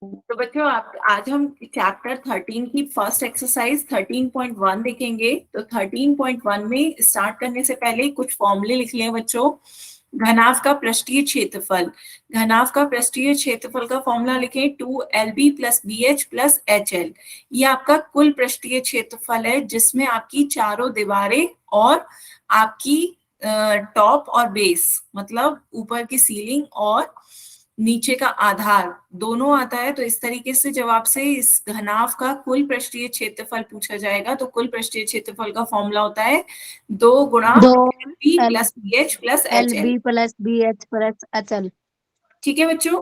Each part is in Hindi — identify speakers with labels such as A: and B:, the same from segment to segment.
A: तो बच्चों आप आज हम चैप्टर 13 की फर्स्ट एक्सरसाइज 13.1 देखेंगे। तो 13.1 में स्टार्ट करने से पहले कुछ फॉर्मूले लिख लें बच्चों। घनाभ का पृष्ठीय क्षेत्रफल, घनाभ का पृष्ठीय क्षेत्रफल का फॉर्मूला लिखें 2LB plus BH plus HL। ये आपका कुल पृष्ठीय क्षेत्रफल है जिसमें आपकी चारों दीवारें और आपकी टॉप और बेस मतलब ऊपर की सीलिंग और नीचे का आधार दोनों आता है। तो इस तरीके से जब आपसे इस घनाभ का कुल पृष्ठीय क्षेत्रफल पूछा जाएगा तो कुल पृष्ठीय क्षेत्रफल का फॉर्मूला होता है 2 गुणा
B: दो
A: LB
B: L
A: plus BH plus
B: L
A: HL।
B: B plus B H plus HL।
A: ठीक है बच्चों,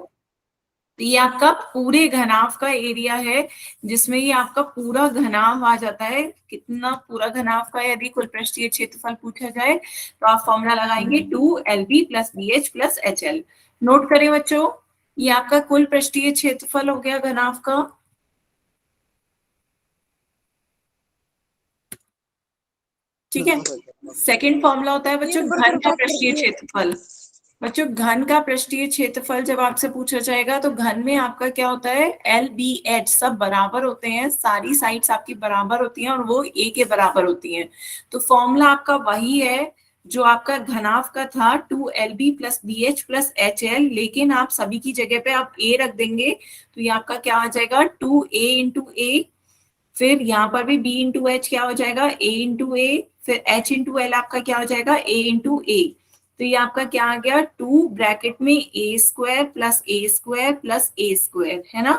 A: तो ये आपका पूरे घनाभ का एरिया है जिसमें ये आपका पूरा घनाभ आ जाता है। कितना पूरा घनाभ का यदि कुल पृष्ठीय क्षेत्रफल पूछा जाए तो आप फॉर्मूला लगाएंगे 2LB plus BH plus HL। Note करें बच्चों, ये आपका कुल पृष्ठीय क्षेत्रफल हो गया घनाभ का। ठीक है, सेकंड फॉर्मूला होता है बच्चों घन का पृष्ठीय क्षेत्रफल। बच्चों घन का पृष्ठीय क्षेत्रफल जब आपसे पूछा जाएगा तो घन में आपका क्या होता है, LBH सब बराबर होते हैं, सारी साइड्स आपकी बराबर होती हैं और वो A के बराबर होती हैं। तो फॉर्मूला आपका वही है जो आपका घनाभ का था 2LB plus BH plus HL, लेकिन आप सभी की जगह पे आप A रख देंगे तो ये आपका क्या आ जाएगा 2A इंटू A। फिर यहाँ पर भी B इंटू एच क्या हो जाएगा A इंटू ए, फिर H इंटू एल आपका क्या हो जाएगा A इंटू ए। तो ये आपका क्या आ गया 2 ब्रैकेट में A square plus A square plus A square है ना।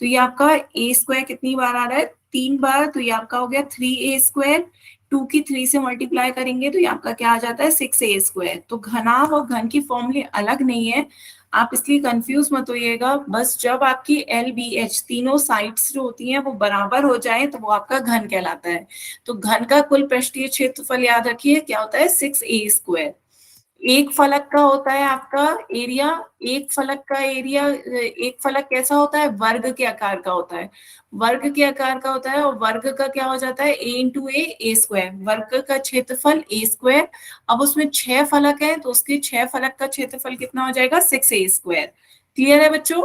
A: तो ये आपका A स्क्वायर कितनी बार आ रहा है, 3 बार। तो ये आपका हो गया 3A स्क्वायर, 2 की 3 से मल्टीप्लाई करेंगे तो ये आपका क्या आ जाता है 6A स्क्वायर। तो घनाभ और घन की फॉर्मूले अलग नहीं है, आप इसलिए कंफ्यूज मत होइएगा। बस जब आपकी LBH तीनों साइड्स जो होती हैं वो बराबर हो जाए तो वो आपका घन कहलाता है। तो घन का कुल पृष्ठीय क्षेत्रफल याद रखिए क्या होता है 6A स्क्वायर। एक फलक का होता है आपका एरिया, एक फलक का एरिया, एक फलक कैसा होता है वर्ग के आकार का होता है, वर्ग के आकार का होता है। और वर्ग का क्या हो जाता है A इंटू ए स्क्वायर, वर्ग का क्षेत्रफल A स्क्वायर। अब उसमें 6 फलक है तो उसके 6 फलक का क्षेत्रफल कितना हो जाएगा 6A स्क्वायर। क्लियर है बच्चों,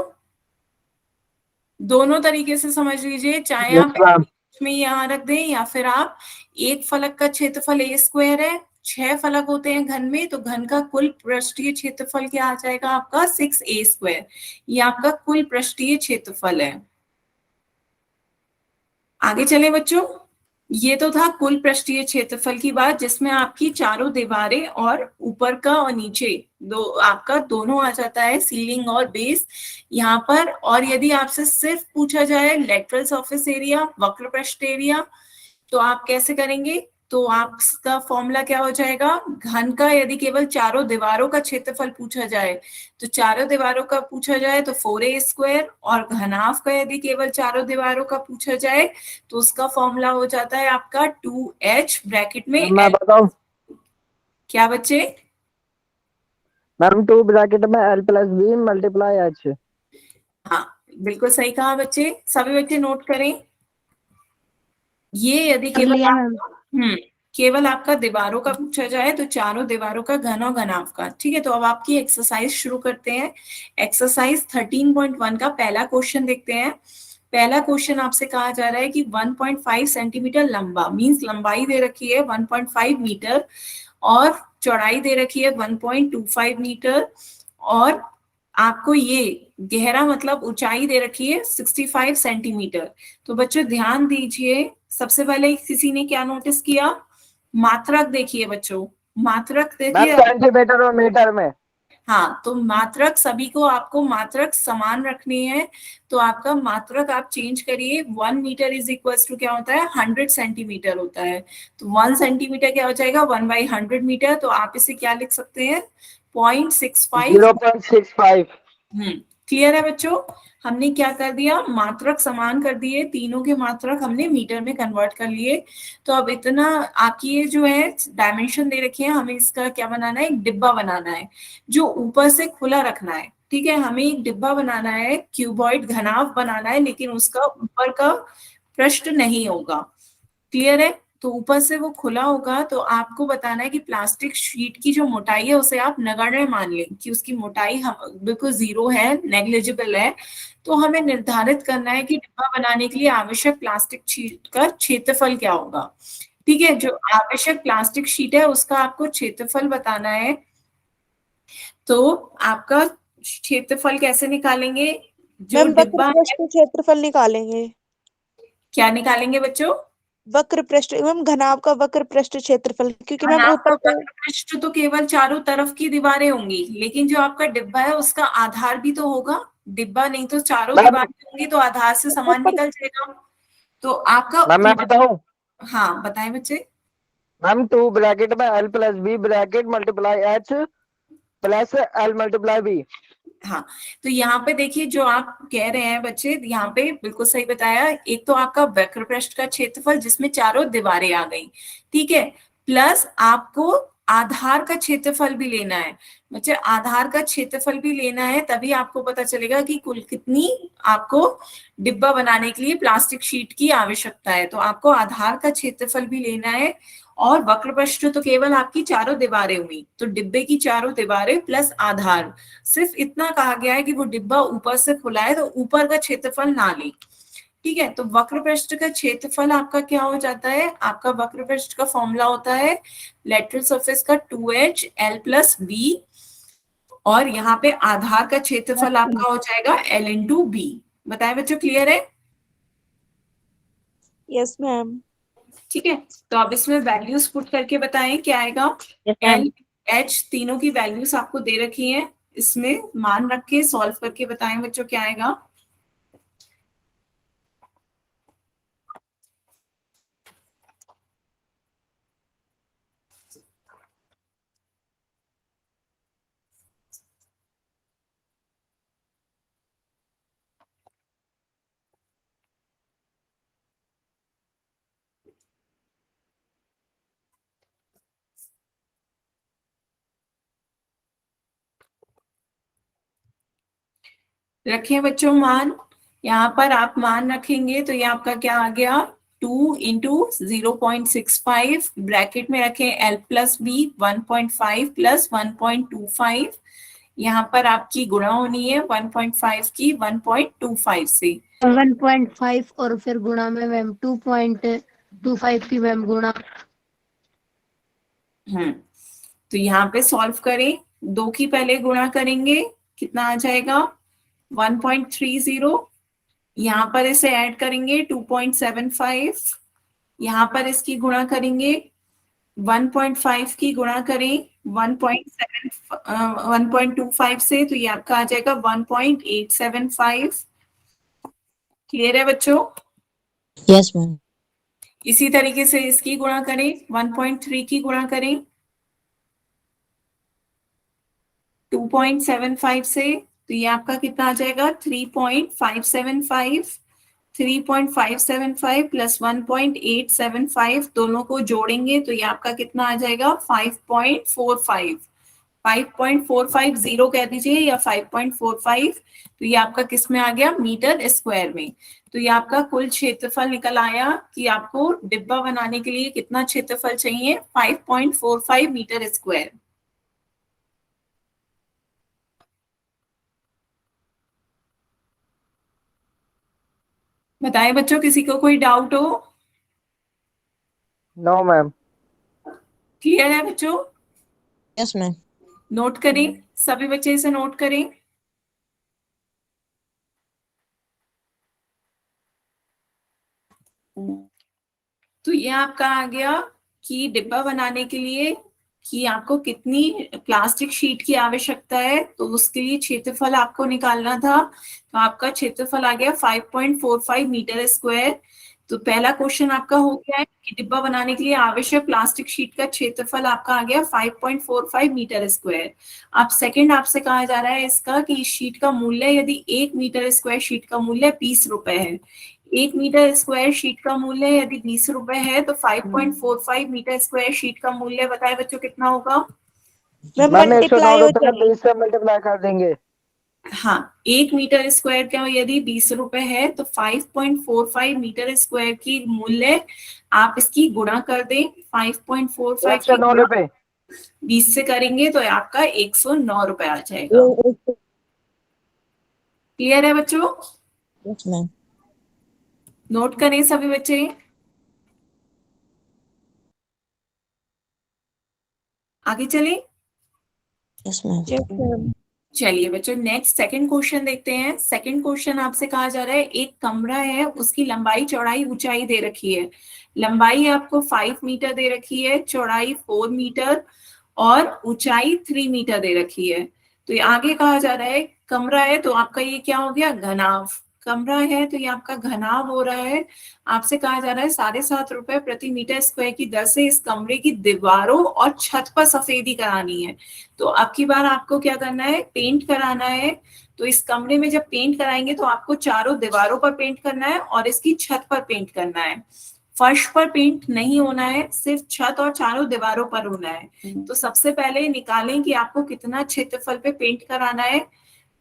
A: दोनों तरीके से समझ लीजिए, चाहे
C: यस
A: आप
C: मैम।
A: में यहाँ रख दें या फिर आप एक फलक का क्षेत्रफल A स्क्वायर है, 6 फलक होते हैं घन में तो घन का कुल पृष्ठीय क्षेत्रफल क्या आ जाएगा आपका 6A स्क्वायर। ये आपका कुल पृष्ठीय क्षेत्रफल है। आगे चले बच्चों, ये तो था कुल पृष्ठीय क्षेत्रफल की बात जिसमें आपकी चारों दीवारें और ऊपर का और नीचे दो आपका दोनों आ जाता है, सीलिंग और बेस यहाँ पर। और यदि आपसे सिर्फ पूछा जाए लेटरल सरफेस एरिया वक्र पृष्ठ एरिया तो आप कैसे करेंगे, तो आपका फॉर्मूला क्या हो जाएगा, घन का यदि केवल चारों दीवारों का क्षेत्रफल पूछा जाए तो चारों दीवारों का पूछा जाए तो 4A स्क्वायर, और घनाभ का यदि केवल चारों दीवारों का पूछा जाए तो उसका फॉर्मूला हो जाता है आपका 2H ब्रैकेट में
C: मैं
A: L।
C: बताऊं
A: क्या बच्चे,
C: मैम, 2 ब्रैकेट में L plus B multiply H।
A: हाँ बिल्कुल सही कहा बच्चे, सभी बच्चे नोट करें। ये यदि
B: कर
A: केवल
B: लिया मैम।
A: आपका केवल आपका दीवारों का पूछा जाए तो चारों दीवारों का घन और घनाभ का। ठीक है, तो अब आपकी एक्सरसाइज शुरू करते हैं। एक्सरसाइज 13.1 का पहला क्वेश्चन देखते हैं। पहला क्वेश्चन आपसे कहा जा रहा है कि 1.5 सेंटीमीटर लंबा, मींस लंबाई दे रखी है 1.5 मीटर और चौड़ाई दे रखी है 1.25 मीटर, और आपको ये गहरा मतलब ऊंचाई दे रखी है 65 सेंटीमीटर। तो बच्चों ध्यान दीजिए, सबसे पहले किसी ने क्या नोटिस किया, मात्रक देखिए बच्चों, मात्रक
C: मैम
A: देखिए।
C: सेंटीमीटर और मीटर में।
A: हाँ तो मात्रक सभी को आपको मात्रक समान रखनी है, तो आपका मात्रक आप चेंज करिए। 1 मीटर इज इक्वल टू क्या होता है 100 सेंटीमीटर होता है। तो 1 सेंटीमीटर क्या हो जाएगा 1/100 मीटर, तो आप इसे क्या लिख सकते हैं 0.65।
C: 0.65।
A: क्लियर है बच्चों, हमने क्या कर दिया मात्रक समान कर दिए, तीनों के मात्रक हमने मीटर में कन्वर्ट कर लिए। तो अब इतना आपकी ये जो है डायमेंशन दे रखी है, हमें इसका क्या बनाना है, एक डिब्बा बनाना है जो ऊपर से खुला रखना है। ठीक है, हमें एक डिब्बा बनाना है, क्यूबॉइड घनाभ बनाना है, लेकिन उसका ऊपर का पृष्ठ नहीं होगा। क्लियर है, तो ऊपर से वो खुला होगा। तो आपको बताना है कि प्लास्टिक शीट की जो मोटाई है उसे आप नगण्य मान लें कि उसकी मोटाई हम बिल्कुल 0 है, नेग्लिजिबल है। तो हमें निर्धारित करना है कि डिब्बा बनाने के लिए आवश्यक प्लास्टिक शीट का क्षेत्रफल क्या होगा। ठीक है, जो आवश्यक प्लास्टिक शीट है उसका आपको क्षेत्रफल बताना है। तो आपका क्षेत्रफल कैसे निकालेंगे? जो
D: मैम
A: डिब्बा
D: वक्र
A: है,
D: पृष्ठ क्षेत्रफल निकालेंगे।
A: क्या निकालेंगे बच्चों?
D: वक्र पृष्ठ मैम, घनाभ का वक्र पृष्ठ क्षेत्रफल, क्योंकि मैम
A: आपका
D: ऊपर से
A: वक्र पृष्ठ तो केवल चारों तरफ की दीवारें होंगी, लेकिन जो आपका डिब्बा है उसका आधार भी तो होगा। डिब्बा नहीं तो चारों
C: मैम
A: दीवारें होंगी तो आधार से समान
D: ऊपर
A: निकल जाएगा। तो आपका
C: मैम मैं बताऊं?
A: हाँ बताएं बच्चे।
C: मैम 2 ब्रैकेट में L plus B bracket multiply H plus L multiply B.
A: हाँ, तो यहाँ पे देखिए जो आप कह रहे हैं बच्चे, यहाँ पे बिल्कुल सही बताया। एक तो आपका वक्र पृष्ठ का क्षेत्रफल जिसमें चारों दीवारें आ गई, ठीक है, प्लस आपको आधार का क्षेत्रफल भी लेना है। बच्चे आधार का क्षेत्रफल भी लेना है, तभी आपको पता चलेगा कि कुल कितनी आपको डिब्बा बनाने के लिए प्लास्टिक शीट की आवश्यकता है। तो आपको आधार का क्षेत्रफल भी लेना है, और वक्र पृष्ठ तो केवल आपकी चारों दीवारें हुई, तो डिब्बे की चारों दीवारें प्लस आधार। सिर्फ इतना कहा गया है कि वो डिब्बा ऊपर से खुला है तो ऊपर का क्षेत्रफल ना ले। ठीक है, तो वक्र पृष्ठ का क्षेत्रफल आपका क्या हो जाता है? आपका वक्र पृष्ठ का फॉर्मूला होता है लेटरल सरफेस का 2h L प्लस बी, और यहाँ पे आधार का क्षेत्रफल आपका हो जाएगा L इंटू बी। बताए बच्चों, क्लियर है?
D: Yes ma'am.
A: ठीक है, तो अब इसमें वैल्यूज पुट करके बताएं क्या आएगा।
B: Yes ma'am.
A: एल एच तीनों की वैल्यूज आपको दे रखी हैं, इसमें मान रख के सॉल्व करके बताएं बच्चों क्या आएगा। रखें बच्चों मान, यहाँ पर आप मान रखेंगे तो ये आपका क्या आ गया, 2 इंटू 0.65 ब्रैकेट में रखें L प्लस बी 1.5 प्लस 1.25। यहाँ पर आपकी गुणा होनी है 1.5 की 1.25 से।
B: 1.5 और फिर गुणा में मैम 2.25 की मैम गुणा।
A: तो यहाँ पे सॉल्व करें, 2 की पहले गुणा करेंगे, कितना आ जाएगा 1.30। यहाँ पर इसे ऐड करेंगे 2.75, यहाँ पर इसकी गुणा करेंगे 1.5 की गुणा करें 1.25 से, तो ये आपका आ जाएगा 1.875। क्लियर है बच्चों?
D: Yes ma'am.
A: इसी तरीके से इसकी गुणा करें 1.3 की गुणा करें 2.75 से, तो ये आपका कितना आ जाएगा 3.575। 3.575 प्लस 1.875 दोनों को जोड़ेंगे तो ये आपका कितना आ जाएगा 5.45। 5.450 कह दीजिए या 5.45, तो ये आपका किस में आ गया, मीटर स्क्वायर में। तो ये आपका कुल क्षेत्रफल निकल आया कि आपको डिब्बा बनाने के लिए कितना क्षेत्रफल चाहिए, 5.45 मीटर स्क्वायर। बताएं बच्चों, किसी को कोई डाउट हो?
C: No ma'am.
A: क्लियर है बच्चों?
D: Yes ma'am.
A: नोट करें, सभी बच्चे इसे नोट करें। तो ये आपका आ गया कि डिब्बा बनाने के लिए कि आपको कितनी प्लास्टिक शीट की आवश्यकता है, तो उसके लिए क्षेत्रफल आपको निकालना था। तो आपका क्षेत्रफल आ गया 5.45 मीटर स्क्वायर। तो पहला क्वेश्चन आपका हो गया है कि डिब्बा बनाने के लिए आवश्यक प्लास्टिक शीट का क्षेत्रफल आपका आ गया 5.45 मीटर स्क्वायर। अब सेकंड आपसे कहा जा रहा है इसका कि इस शीट का मूल्य, यदि 1 मीटर स्क्वायर शीट का मूल्य 20 रुपए है, 1 मीटर स्क्वायर शीट का मूल्य यदि 20 रुपए है, तो 5.45 मीटर स्क्वायर शीट का मूल्य बताए बच्चों कितना होगा।
D: मैम
C: मैम 109
D: मल्टीप्लाई हो
C: रुपए
D: जाएगी।
C: 20 से मल्टीप्लाई कर देंगे।
A: हाँ, 1 मीटर स्क्वायर का यदि 20 रुपए है तो 5.45 मीटर स्क्वायर की मूल्य आप इसकी गुणा कर दें। 5.45 की
C: 109
A: गुणा
C: रुपए
A: 20 से करेंगे तो आपका 109 रुपए आ जाएगा। क्लियर है बच्चों?
D: Yes ma'am.
A: नोट करें सभी बच्चे। आगे चलें।
D: Yes ma'am.
A: चलिए बच्चों, नेक्स्ट सेकंड क्वेश्चन देखते हैं। सेकंड क्वेश्चन आपसे कहा जा रहा है, एक कमरा है, उसकी लंबाई चौड़ाई ऊंचाई दे रखी है। लंबाई आपको 5 मीटर दे रखी है, चौड़ाई 4 मीटर और ऊंचाई 3 मीटर दे रखी है। तो ये आगे कहा जा रहा है, कमरा है तो आपका ये क्या हो गया, घनाभ। कमरा है तो ये आपका घनाभ हो रहा है। आपसे कहा जा रहा है 7.5 रुपए प्रति मीटर स्क्वायर की दर से इस कमरे की दीवारों और छत पर सफेदी करानी है। तो अब की बार आपको क्या करना है, पेंट कराना है। तो इस कमरे में जब पेंट कराएंगे तो आपको चारों दीवारों पर पेंट करना है और इसकी छत पर पेंट करना है। फर्श पर पेंट नहीं होना है, सिर्फ छत और चारों दीवारों पर होना है। तो सबसे पहले निकालें कि आपको कितना क्षेत्रफल पे पेंट कराना है।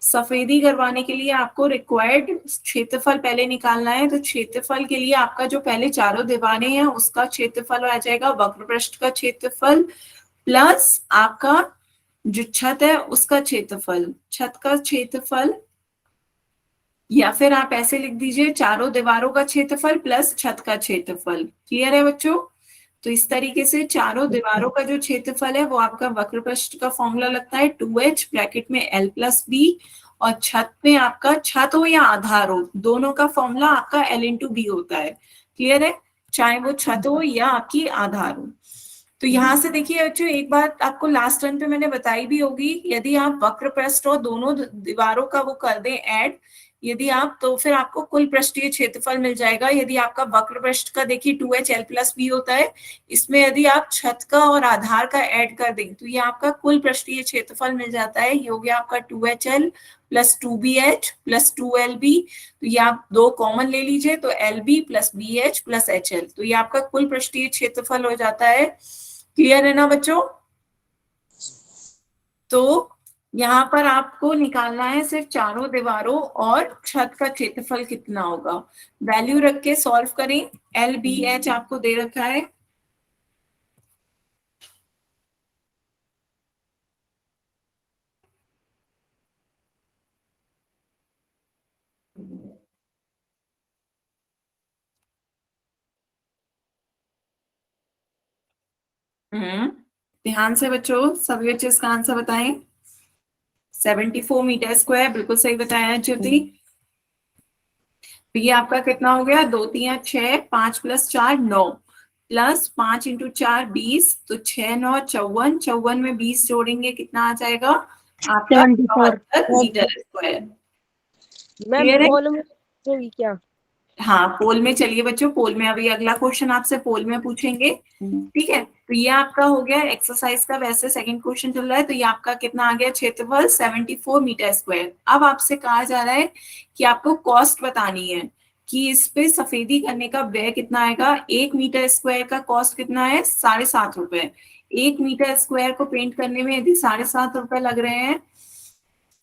A: सफेदी करवाने के लिए आपको रिक्वायर्ड क्षेत्रफल पहले निकालना है। तो क्षेत्रफल के लिए आपका जो पहले चारों दीवारें हैं उसका क्षेत्रफल आ जाएगा, वक्र पृष्ठ का क्षेत्रफल प्लस आपका जो छत है उसका क्षेत्रफल, छत का क्षेत्रफल, या फिर आप ऐसे लिख दीजिए चारों दीवारों का क्षेत्रफल प्लस छत का क्षेत्रफल। क्लियर है बच्चों? तो इस तरीके से चारों दीवारों का जो क्षेत्रफल है वो आपका वक्र पृष्ठ का फॉर्मूला लगता है 2h ब्रैकेट में l प्लस बी, और छत में आपका, छत हो या आधार हो, दोनों का फॉर्मूला आपका l इंटू बी होता है। क्लियर है? चाहे वो छत हो या आपकी आधार हो। तो यहाँ से देखिए बच्चों, एक बात आपको लास्ट टर्न पे मैंने बताई भी होगी, यदि आप वक्र पृष्ठ और दोनों दीवारों का वो कर दें ऐड, यदि आप, तो फिर आपको कुल पृष्ठीय क्षेत्रफल मिल जाएगा। यदि आपका वक्र पृष्ठ का देखिए 2h l प्लस बी होता है, इसमें यदि आप छत का और आधार का ऐड कर दें तो ये आपका कुल पृष्ठीय क्षेत्रफल मिल जाता है। ये हो गया आपका 2HL plus 2BH plus 2LB। तो ये आप दो कॉमन ले लीजिए, तो LB plus BH plus HL, तो ये आपका कुल पृष्ठीय क्षेत्रफल हो जाता है। क्लियर है ना बच्चों? तो यहाँ पर आपको निकालना है सिर्फ चारों दीवारों और छत का क्षेत्रफल कितना होगा। वैल्यू रख के सॉल्व करें। LBH आपको दे रखा है, ध्यान से बच्चों सभी बच्चे इसका आंसर बताएं। 74 मीटर स्क्वायर, बिल्कुल सही बताया ज्योति। तो ये आपका कितना हो गया, 2 3 6, 5 प्लस 4 9, प्लस 5 इंटू 4 20, तो 6 9 54, 54 में 20 जोड़ेंगे कितना आ जाएगा आपका
B: 74
A: मीटर स्क्वायर।
C: मैम
A: क्लियर है?
C: पोल में होगी क्या?
A: हाँ, पोल में चलिए बच्चों, पोल में अभी अगला क्वेश्चन आपसे पोल में पूछेंगे। ठीक है, तो ये आपका हो गया एक्सरसाइज का, वैसे सेकंड क्वेश्चन चल रहा है। तो ये आपका कितना आ गया, क्षेत्रफल 74 मीटर स्क्वायर। अब आपसे कहा जा रहा है कि आपको कॉस्ट बतानी है कि इस पे सफेदी करने का व्यय कितना आएगा। 1 मीटर स्क्वायर का कॉस्ट कितना है, 7.5 रुपए। 1 मीटर स्क्वायर को पेंट करने में यदि 7.5 रुपए लग रहे हैं,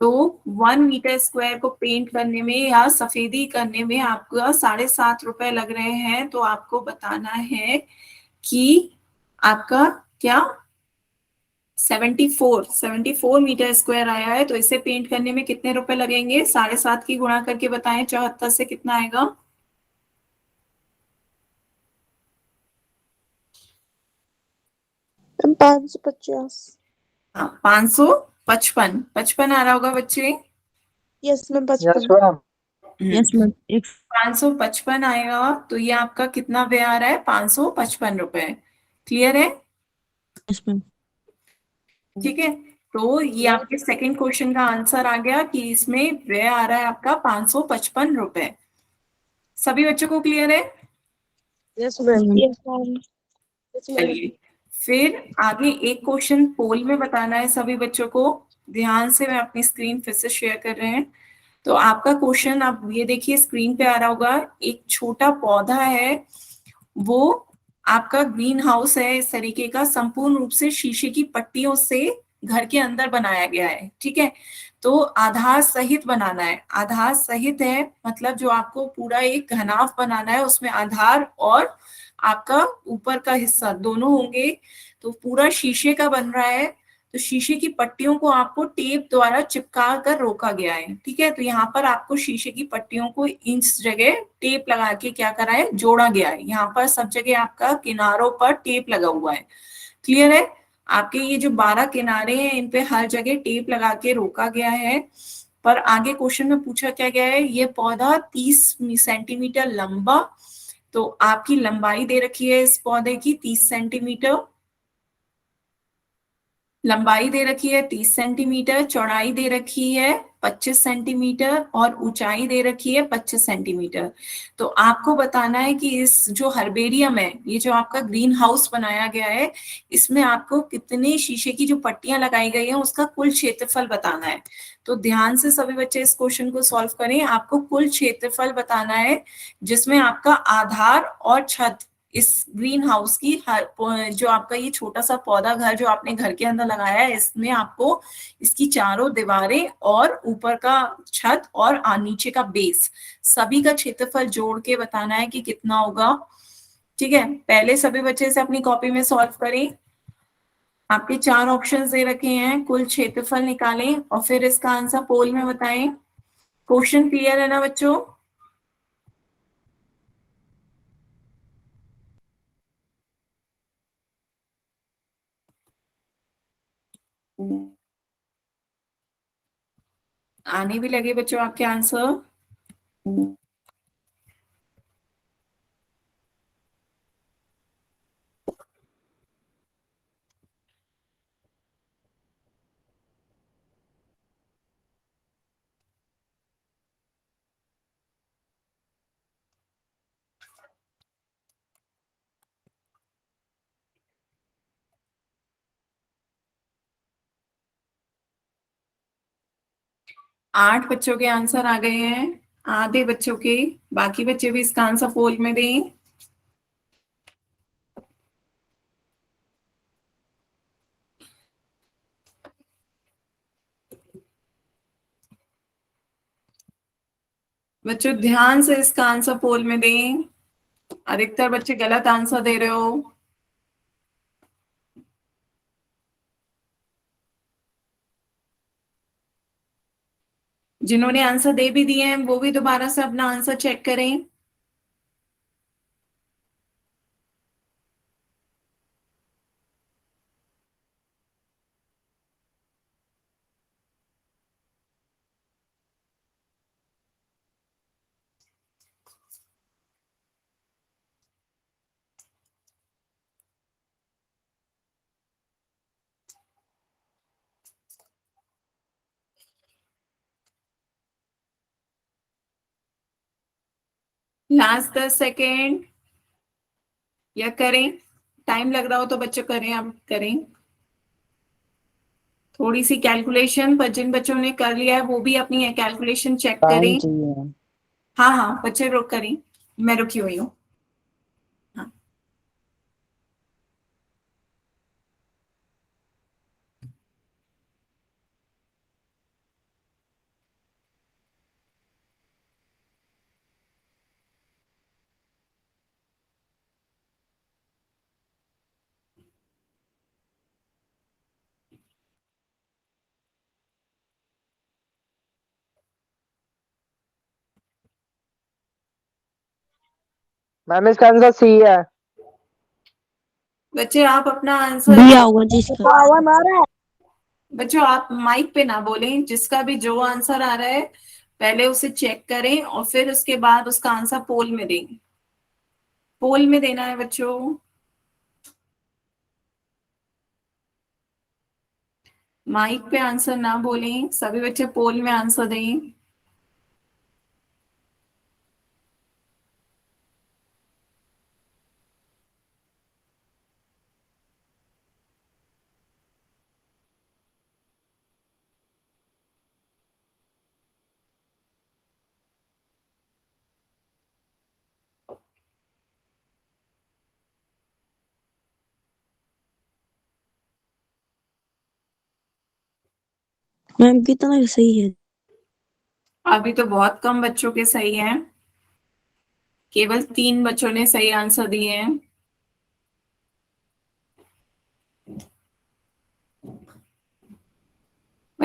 A: तो 1 मीटर स्क्वायर को पेंट करने में या सफेदी करने में आपको 7.5 रुपए लग रहे हैं। तो आपको बताना है कि आपका क्या 74 मीटर स्क्वायर आया है, तो इसे पेंट करने में कितने रुपए लगेंगे। 7.5 की गुणा करके बताएं, 74 से कितना आएगा।
D: 550।
A: हाँ, 555 55 आ रहा होगा बच्चे।
D: Yes ma'am,
C: yes
D: 55।
C: Ma'am.
D: Yes ma'am.
A: 555 आएगा, तो ये आपका कितना व्यय आ रहा है, 555 रुपए। क्लियर है?
D: Yes ma'am.
A: ठीक है, तो ये आपके सेकंड क्वेश्चन का आंसर आ गया कि इसमें व्यय आ रहा है आपका 555 रुपए। सभी बच्चों को क्लियर है?
C: Yes ma'am.
D: Yes ma'am.
A: चलिए, फिर आगे एक क्वेश्चन पोल में बताना है सभी बच्चों को। ध्यान से, मैं अपनी स्क्रीन फिर से शेयर कर रहे हैं। तो आपका क्वेश्चन आप ये देखिए स्क्रीन पे आ रहा होगा। एक छोटा पौधा है, वो आपका ग्रीन हाउस है इस तरीके का, संपूर्ण रूप से शीशे की पट्टियों से घर के अंदर बनाया गया है। ठीक है, तो आधार सहित बनाना है। आधार सहित है मतलब जो आपको पूरा एक घनाभ बनाना है, उसमें आधार और आपका ऊपर का हिस्सा दोनों होंगे। तो पूरा शीशे का बन रहा है। तो शीशे की पट्टियों को आपको टेप द्वारा चिपका कर रोका गया है, ठीक है। तो यहाँ पर आपको शीशे की पट्टियों को इस जगह टेप लगा के क्या करा है, जोड़ा गया है। यहाँ पर सब जगह आपका किनारों पर टेप लगा हुआ है, क्लियर है। आपके ये जो 12 किनारे हैं इन पे हर जगह टेप लगा के रोका गया है। पर आगे क्वेश्चन में पूछा क्या गया है, ये पौधा 30 सेंटीमीटर लंबा, तो आपकी लंबाई दे रखी है इस पौधे की 30 सेंटीमीटर, लंबाई दे रखी है 30 सेंटीमीटर, चौड़ाई दे रखी है 25 सेंटीमीटर और ऊंचाई दे रखी है 25 सेंटीमीटर। तो आपको बताना है कि इस जो हर्बेरियम है, ये जो आपका ग्रीन हाउस बनाया गया है, इसमें आपको कितने शीशे की जो पट्टियां लगाई गई हैं उसका कुल क्षेत्रफल बताना है। तो ध्यान से सभी बच्चे इस क्वेश्चन को सॉल्व करें। आपको कुल क्षेत्रफल बताना है जिसमें आपका आधार और छत इस ग्रीन हाउस की जो आपका ये छोटा सा पौधा घर जो आपने घर के अंदर लगाया है, इसमें आपको इसकी चारों दीवारें और ऊपर का छत और नीचे का बेस सभी का क्षेत्रफल जोड़ के बताना है कि कितना होगा, ठीक है। पहले सभी बच्चे से अपनी कॉपी में सॉल्व करें। आपके 4 ऑप्शंस दे रखे हैं, कुल क्षेत्रफल निकालें और फिर इसका आंसर पोल में बताएं। क्वेश्चन क्लियर है ना बच्चों? आने भी लगे बच्चों आपके आंसर? 8 बच्चों के आंसर आ गए हैं, आधे बच्चों के। बाकी बच्चे भी इसका आंसर पोल में दें। बच्चों ध्यान से इसका आंसर पोल में दें। अधिकतर बच्चे गलत आंसर दे रहे हो। जिन्होंने आंसर दे भी दिए हैं वो भी दोबारा से अपना आंसर चेक करें। लास्ट 10 सेकेंड, या करें? टाइम लग रहा हो तो बच्चों करें, आप करें थोड़ी सी कैलकुलेशन। पर जिन बच्चों ने कर लिया है वो भी अपनी कैलकुलेशन चेक
C: टाइम
A: करें।
C: चाहिए।
A: हाँ हाँ बच्चे रुक करें, मैं रुकी हुई हूँ। हाँ।
C: मैम इसका आंसर सी है।
A: बच्चे आप अपना आंसर
B: दिया होगा जिसका।
D: आवाज आ रहा है?
A: बच्चों आप माइक पे ना बोलें, जिसका भी जो आंसर आ रहा है पहले उसे चेक करें और फिर उसके बाद उसका आंसर पोल में दें। पोल में देना है बच्चों। माइक पे आंसर ना बोलें, सभी बच्चे पोल में आंसर दें।
B: मैम कितना सही है?
A: अभी तो बहुत कम बच्चों के सही हैं, केवल 3 बच्चों ने सही आंसर दिए हैं।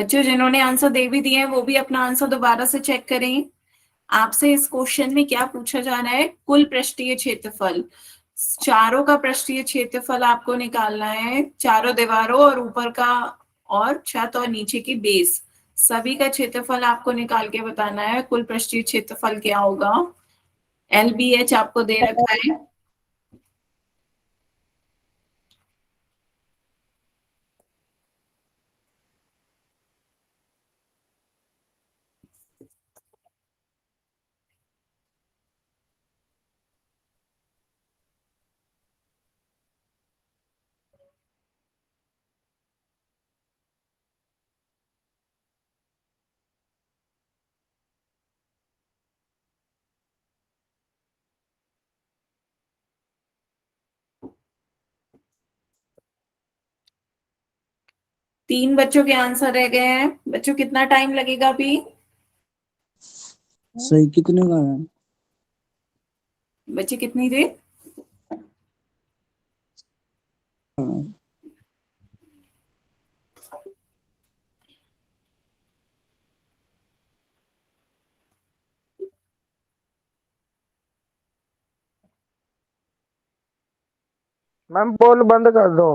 A: बच्चों जिन्होंने आंसर दे भी दिए हैं वो भी अपना आंसर दोबारा से चेक करें। आपसे इस क्वेश्चन में क्या पूछा जा रहा है, कुल पृष्ठीय क्षेत्रफल। चारों का पृष्ठीय क्षेत्रफल आपको निकालना है, चारों दीवारों और ऊपर का और छत और नीचे की बेस, सभी का क्षेत्रफल आपको निकाल के बताना है। कुल पृष्ठीय क्षेत्रफल क्या होगा, LBH आपको दे रखा है। तीन बच्चों के आंसर रह गए हैं। बच्चों कितना टाइम लगेगा अभी,
E: सही कितने का है?
A: बच्चे कितनी देर?
E: हाँ,
C: मैम पोल बंद कर दो।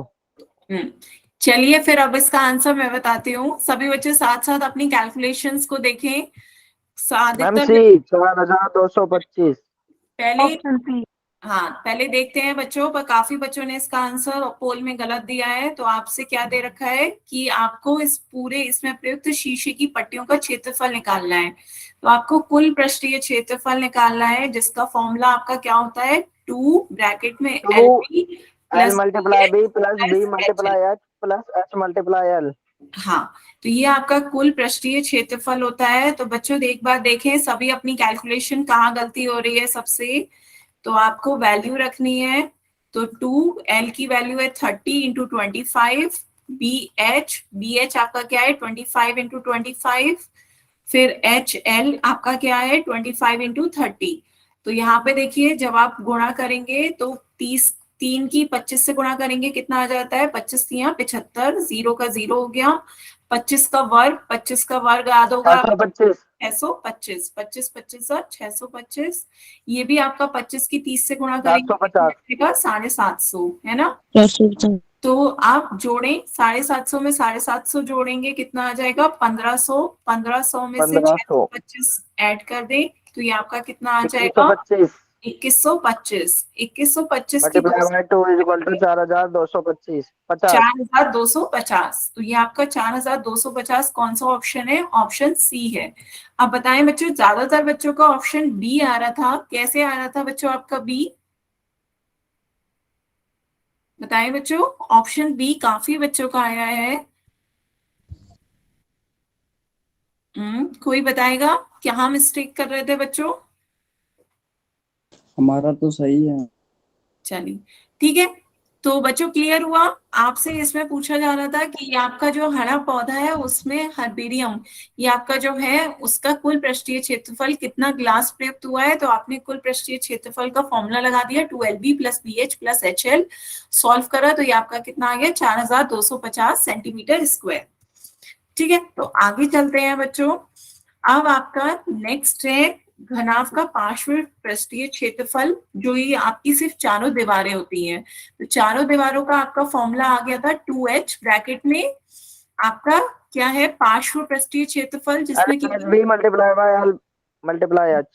A: चलिए फिर अब इसका आंसर मैं बताती हूँ। सभी बच्चे साथ साथ अपनी कैलकुलेशंस को देखें।
C: मैम
A: अधिकतर
C: सी 4225।
A: पहले,
B: ऑप्शन सी।
A: हाँ पहले देखते हैं बच्चों, पर काफी बच्चों ने इसका आंसर पोल में गलत दिया है। तो आपसे क्या दे रखा है कि आपको इस पूरे इसमें प्रयुक्त शीशे की पट्टियों का क्षेत्रफल निकालना है। तो आपको कुल पृष्ठीय क्षेत्रफल निकालना है, जिसका फॉर्मूला आपका क्या होता है, 2 ब्रैकेट में
C: 2
A: LB
C: L
A: plus
C: multiply B plus B
A: HL।
C: Multiply H plus H multiply L।
A: हाँ, तो ये आपका कुल पृष्ठीय क्षेत्रफल होता है। तो बच्चों एक बार देखें सभी अपनी कैलकुलेशन कहाँ गलती हो रही है सबसे। तो आपको वैल्यू रखनी है, तो 2L की वैल्यू है 30 इंटू 25, BH आपका क्या है 25 इंटू 25, फिर HL आपका क्या है 25 इंटू 30। तो यहाँ पे देखिए जब आप गुणा करेंगे तो 30, 3 की 25 से गुणा करेंगे कितना आ जाता है, 25 तियां 75, 0 का 0 हो गया, 25 का वर्ग, 25 का वर्ग याद होगा
C: 725।
A: 625, 25 25 और 625। ये भी आपका 25 की 30 से गुणा करेंगे
C: 750।
A: 750, है ना। तो आप जोड़ें 750 में 750 जोड़ेंगे कितना आ जाएगा 1500, 1500 में से
C: 1500।
A: 625 ऐड कर दें तो ये आपका कितना आ जाएगा
C: 2125
A: 2125। 2125 की
C: multiply by 2 is equal to 4225 50।
A: 4250। तो ये आपका 4250 कौन सा ऑप्शन है, ऑप्शन सी है। अब बताएं बच्चों, ज्यादातर बच्चों का ऑप्शन बी आ रहा था, कैसे आ रहा था बच्चों आपका बी, बताएं बच्चों। ऑप्शन बी काफी बच्चों का आया है। कोई बताएगा क्या मिस्टेक कर रहे थे बच्चों।
E: हमारा तो सही है।
A: चलिए ठीक है, तो बच्चों क्लियर हुआ। आपसे इसमें पूछा जा रहा था कि ये आपका जो हरा पौधा है उसमें हर्बेरियम, ये आपका जो है उसका कुल पृष्ठीय क्षेत्रफल कितना ग्लास प्रयुक्त हुआ है। तो आपने कुल पृष्ठीय क्षेत्रफल का फॉर्मूला लगा दिया 2LB plus BH plus HL, solve करा तो ये आपका कितना आ गया 4250 सेंटीमीटर स्क्वायर। ठीक है, तो आगे चलते हैं बच्चों। अब आपका नेक्स्ट है घनाभ का पार्श्व पृष्ठीय क्षेत्रफल, जो ये आपकी सिर्फ चारों दीवारें होती हैं। तो चारों दीवारों का आपका फॉर्मूला आ गया था 2H ब्रैकेट में आपका क्या है पार्श्व पृष्ठीय क्षेत्रफल, जिसमें कि
C: B multiply by L multiply H।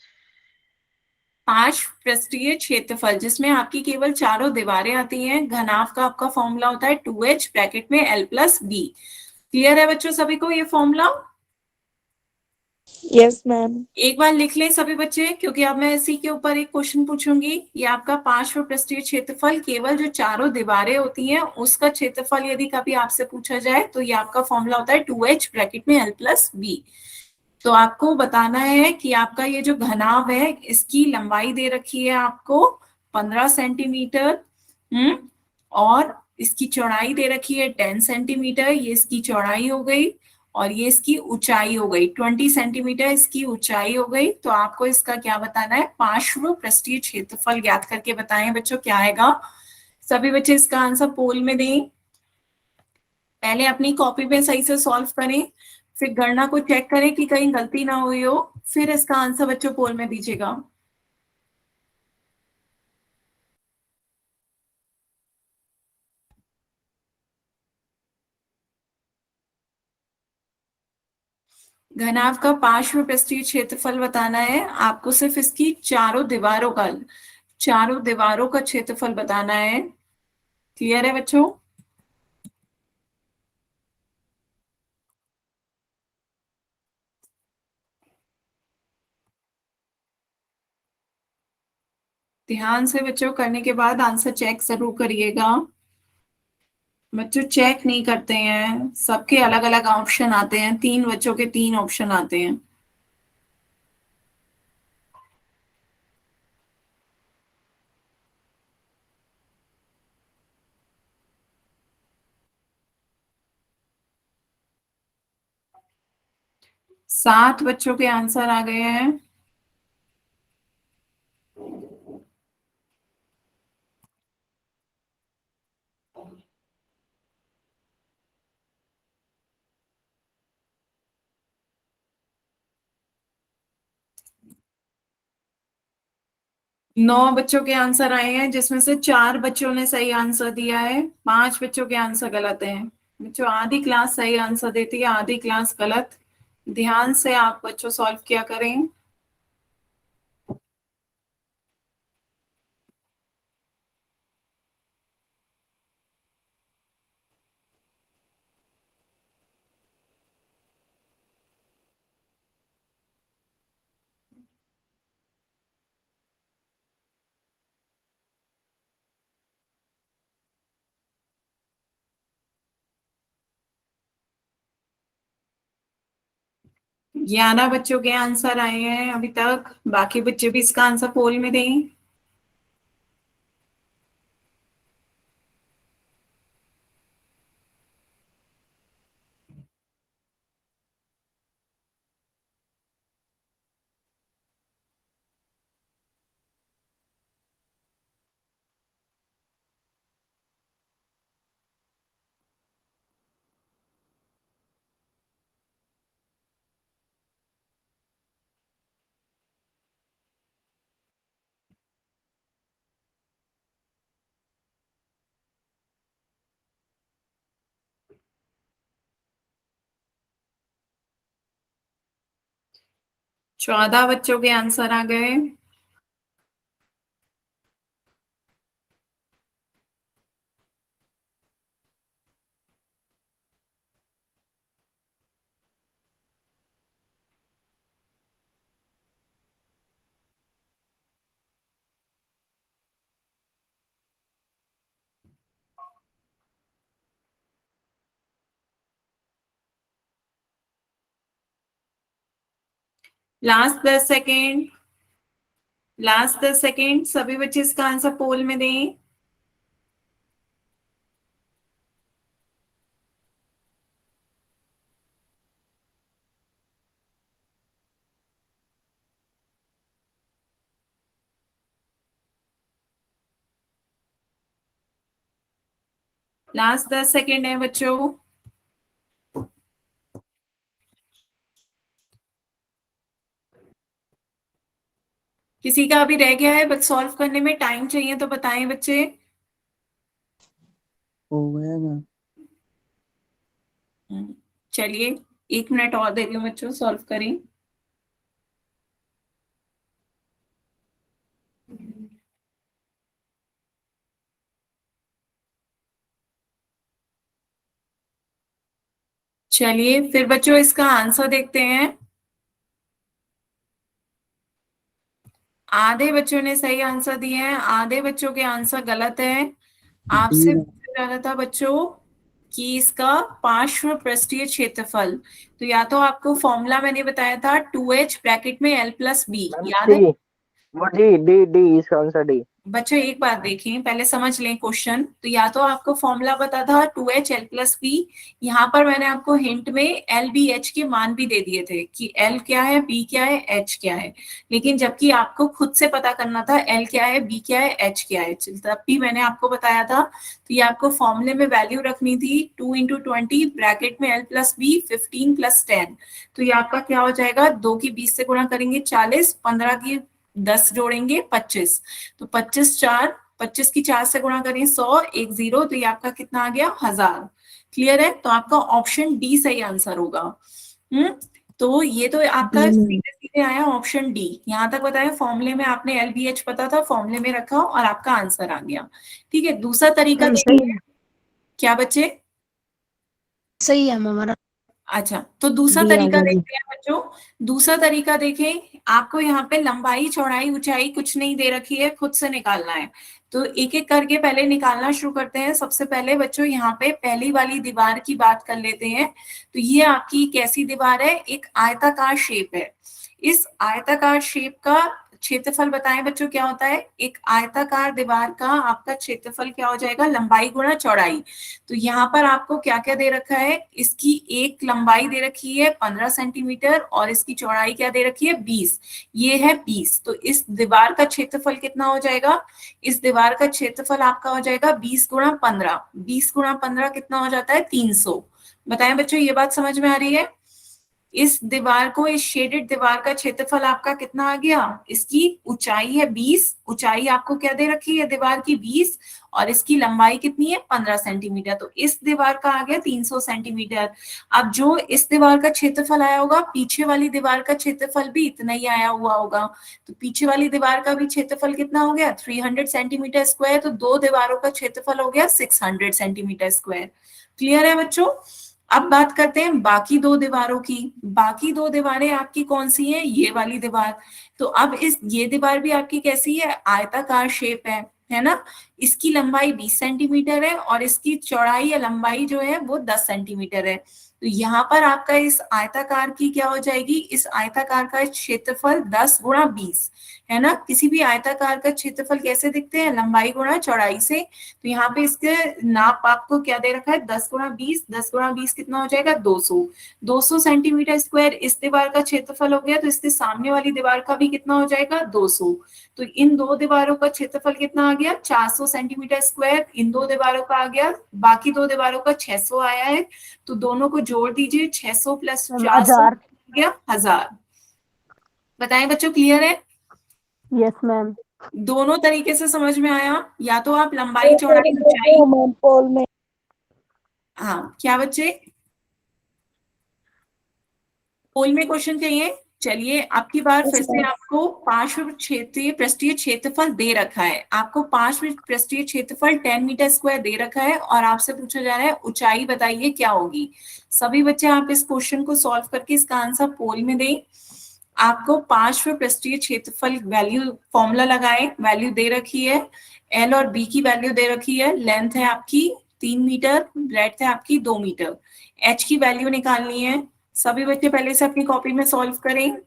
A: पार्श्व पृष्ठीय क्षेत्रफल जिसमें आपकी केवल चारों दीवारें आती हैं, घनाभ का आपका फॉर्मूला होता है 2H ब्रैकेट में L प्लस B। क्लियर है बच्चों सभी को ये फॉर्मूला।
D: Yes ma'am.
A: एक बार लिख लें सभी बच्चे, क्योंकि अब मैं इसी के ऊपर एक क्वेश्चन पूछूंगी। ये आपका पार्श्व पृष्ठीय क्षेत्रफल केवल जो चारों दीवारें होती हैं उसका क्षेत्रफल यदि कभी आपसे पूछा जाए तो ये आपका फॉर्मूला होता है 2H ब्रैकेट में L प्लस B। तो आपको बताना है कि आपका ये जो घनाभ है इसकी लंबाई दे रखी है आपको 15 सेंटीमीटर, और इसकी चौड़ाई दे रखी है 10 सेंटीमीटर, ये इसकी चौड़ाई हो गई, और ये इसकी ऊंचाई हो गई 20 सेंटीमीटर इसकी ऊंचाई हो गई। तो आपको इसका क्या बताना है, पार्श्व पृष्ठीय क्षेत्रफल ज्ञात करके बताएं बच्चों क्या आएगा। सभी बच्चे इसका आंसर पोल में दें, पहले अपनी कॉपी पे सही से सॉल्व करें। फिर गणना को चेक करें कि कहीं गलती ना हुई हो, फिर इसका आंसर बच्चों पोल में दीजिएगा। घनाभ का पार्श्व पृष्ठीय क्षेत्रफल बताना है आपको, सिर्फ इसकी चारों दीवारों का क्षेत्रफल बताना है। क्लियर है बच्चों? ध्यान से बच्चों करने के बाद आंसर चेक जरूर करिएगा। बच्चों चेक नहीं करते हैं, सबके अलग अलग ऑप्शन आते हैं, 3 बच्चों के 3 ऑप्शन आते हैं। सात बच्चों के आंसर आ गए हैं। नौ बच्चों के आंसर आए हैं, जिसमें से 4 बच्चों ने सही आंसर दिया है, 5 बच्चों के आंसर गलत हैं। बच्चों आधी क्लास सही आंसर देती है, आधी क्लास गलत। ध्यान से आप बच्चों सॉल्व किया करें। ग्यारह बच्चों के आंसर आए हैं अभी तक, बाकी बच्चे भी इसका आंसर पोल में दें। चौदह बच्चों के आंसर आ गए। लास्ट 10 सेकेंड, लास्ट 10 सेकेंड, सभी बच्चे इसका आंसर पोल में दें। लास्ट 10 सेकेंड है बच्चों। किसी का अभी रह गया है बस सॉल्व करने में टाइम चाहिए तो बताएं बच्चे।
E: हो गया ना।
A: चलिए 1 मिनट और दे रही हूँ बच्चों, सॉल्व करें। चलिए फिर बच्चों इसका आंसर देखते हैं। आधे बच्चों ने सही आंसर दिए हैं, आधे बच्चों के आंसर गलत है। आपसे
E: डी
A: पूछा जा रहा था बच्चों कि इसका पार्श्व पृष्ठीय क्षेत्रफल, तो या तो आपको फॉर्मूला मैंने बताया था 2h ब्रैकेट में l प्लस बी, याद है?
C: वो डी डी डी इसका आंसर डी।
A: बच्चों एक बात देखें, पहले समझ लें क्वेश्चन। तो या तो आपको फॉर्मूला पता था 2HL+B, यहाँ पर मैंने आपको हिंट में LBH के मान भी दे दिए थे कि L क्या है, B क्या है, H क्या है। लेकिन जबकि आपको खुद से पता करना था L क्या है, B क्या है, H क्या है, तब भी मैंने आपको बताया था। तो ये आपको फॉर्मूले में वैल्यू रखनी थी 2 × 20 ब्रैकेट में L+B 15 + 10। तो ये आपका क्या हो जाएगा, 2 की 20 से गुणा करेंगे 40, 15 की 10 जोड़ेंगे 25। तो 25 की 4 से गुणा करें 100, 1 0, तो ये आपका कितना आ गया, 1000। क्लियर है? तो आपका ऑप्शन डी सही आंसर होगा। तो ये तो आपका सीधे सीधे आया ऑप्शन डी। यहाँ तक बताया, फॉर्मूले में आपने LBH पता था, फॉर्मूले में रखा और आपका आंसर आ गया। ठीक है, दूसरा तरीका देखिए। क्या बच्चे?
B: सही है मैम हमारा।
A: अच्छा, तो दूसरा
B: डी
A: तरीका
B: आंसर डी।
A: देखते हैं बच्चों। दूसरा तरीका देखें, आपको यहाँ पे लंबाई चौड़ाई ऊंचाई कुछ नहीं दे रखी है, खुद से निकालना है। तो एक एक करके पहले निकालना शुरू करते हैं। सबसे पहले बच्चों यहाँ पे पहली वाली दीवार की बात कर लेते हैं। तो ये आपकी कैसी दीवार है, एक आयताकार शेप है। इस आयताकार शेप का क्षेत्रफल बताएं बच्चों क्या होता है। एक आयताकार दीवार का आपका क्षेत्रफल क्या हो जाएगा, लंबाई गुणा चौड़ाई। तो यहाँ पर आपको क्या क्या दे रखा है, इसकी एक लंबाई दे रखी है 15 सेंटीमीटर और इसकी चौड़ाई क्या दे रखी है, 20। ये है 20। तो इस दीवार का क्षेत्रफल कितना हो जाएगा, इस दीवार का क्षेत्रफल आपका हो जाएगा 20 × 15। 20 × 15 कितना हो जाता है, 300। बताएं बच्चों, ये बात समझ में आ रही है? इस दीवार को, इस शेडेड दीवार का क्षेत्रफल आपका कितना आ गया, इसकी ऊंचाई है 20, ऊंचाई आपको क्या दे रखी है दीवार की 20, और इसकी लंबाई कितनी है 15 सेंटीमीटर। तो इस दीवार का आ गया 300 सेंटीमीटर। अब जो इस दीवार का क्षेत्रफल आया होगा, पीछे वाली दीवार का क्षेत्रफल भी इतना ही आया हुआ होगा। तो पीछे वाली दीवार का भी क्षेत्रफल कितना हो गया, 300 सेंटीमीटर स्क्वायर। तो दो दीवारों का क्षेत्रफल हो गया 600 सेंटीमीटर स्क्वायर। क्लियर है बच्चों? अब बात करते हैं बाकी दो दीवारों की। बाकी दो दीवारें आपकी कौन सी हैं, ये वाली दीवार। तो अब ये दीवार भी आपकी कैसी है, आयताकार शेप है ना। इसकी लंबाई 20 सेंटीमीटर है और इसकी चौड़ाई या लंबाई जो है वो 10 सेंटीमीटर है। तो यहाँ पर आपका इस आयताकार की क्या हो जाएगी, इस आयताकार का क्षेत्रफल 10 × 20 है ना। किसी भी आयताकार का क्षेत्रफल कैसे दिखते हैं, लंबाई गुणा चौड़ाई से। तो यहाँ पे इसके नाप आपको क्या दे रखा है, 10 × 20। 10 × 20 कितना हो जाएगा, 200। 200 सेंटीमीटर स्क्वायर इस दीवार का क्षेत्रफल हो गया। तो इसके सामने वाली दीवार का भी कितना हो जाएगा, 200। तो इन दो दीवारों का क्षेत्रफल कितना आ गया, 400 सेंटीमीटर स्क्वायर। इन दो दीवारों का आ गया, बाकी दो दीवारों का 600 आया है। तो दोनों को जोड़ दीजिए, 600 + 400
B: 1000।
A: हो गया 1000। बताएं बच्चों, क्लियर है?
B: Yes ma'am.
A: दोनों तरीके से समझ में आया? या तो आप लंबाई चौड़ाई ऊंचाई,
D: पोल में।
A: हाँ क्या बच्चे, पोल में क्वेश्चन चाहिए? चलिए आपकी बार फिर से आपको पार्श्व क्षेत्रीय पृष्ठीय क्षेत्रफल दे रखा है। आपको पार्श्व पृष्ठीय क्षेत्रफल 10 मीटर स्क्वायर दे रखा है और आपसे पूछा जा रहा है ऊंचाई बताइए क्या होगी। सभी बच्चे आप इस क्वेश्चन को सॉल्व करके इसका आंसर पोल में दें। आपको पार्श्व पृष्ठीय क्षेत्रफल वैल्यू फॉर्मूला लगाए, वैल्यू दे रखी है। एल और बी की वैल्यू दे रखी है। लेंथ है आपकी 3 मीटर, ब्रेड्थ है आपकी 2 मीटर। एच की वैल्यू निकालनी है। सभी बच्चे पहले से अपनी कॉपी में सॉल्व करें।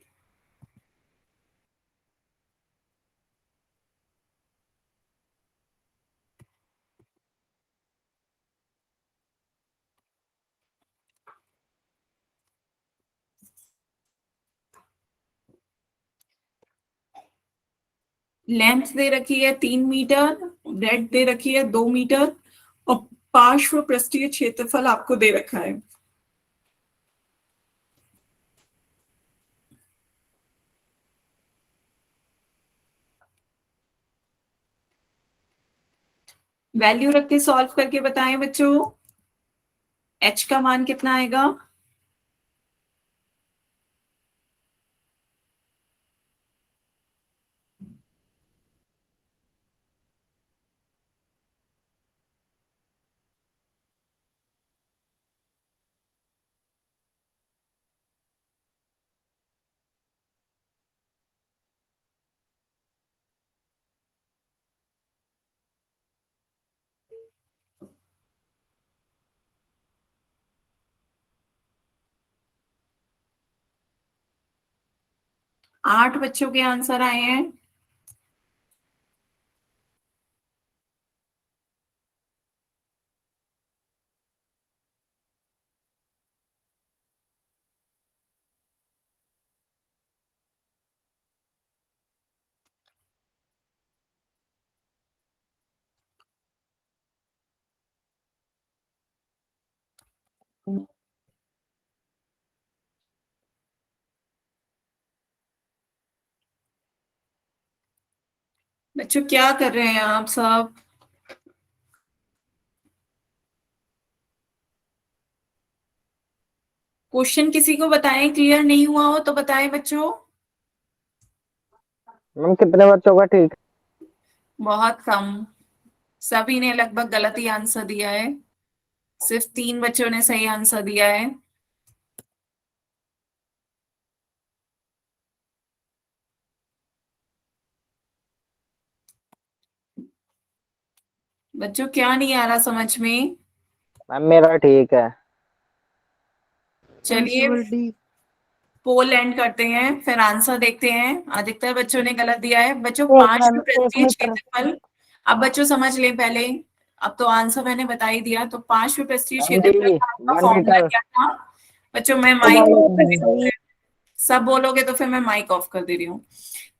A: लेंथ दे रखी है 3 मीटर, ब्रेड दे रखी है 2 मीटर और पार्श्व पृष्ठीय क्षेत्रफल आपको दे रखा है। वैल्यू रख के सॉल्व करके बताएं बच्चों, एच का मान कितना आएगा। आठ बच्चों के आंसर आए हैं। बच्चों क्या कर रहे हैं आप सब? क्वेश्चन किसी को बताएं, क्लियर नहीं हुआ हो तो बताएं बच्चों।
C: मैम कितने बच्चों का ठीक?
A: बहुत कम, सभी ने लगभग गलत ही आंसर दिया है, सिर्फ 3 बच्चों ने सही आंसर दिया है। बच्चों क्या नहीं आ रहा समझ में?
C: मैम मेरा ठीक है।
A: चलिए पोल एंड करते हैं, फिर आंसर देखते हैं। अधिकतर बच्चों ने गलत दिया है। बच्चों 5
D: एक
A: पृष्ठीय
D: मीटर।
A: क्षेत्रफल, अब बच्चों समझ लें पहले, अब तो आंसर मैंने बता ही दिया। तो 5 पृष्ठीय
C: मैम डी
A: क्षेत्रफल का आपका
C: 1
A: फॉर्मूला
C: मीटर।
A: क्या था? बच्चों मैं
D: तो
A: माइक ऑफ कर रही
D: सही।
A: हूँ, सब बोलोगे तो फिर मैं माइक ऑफ कर दे रही हूँ।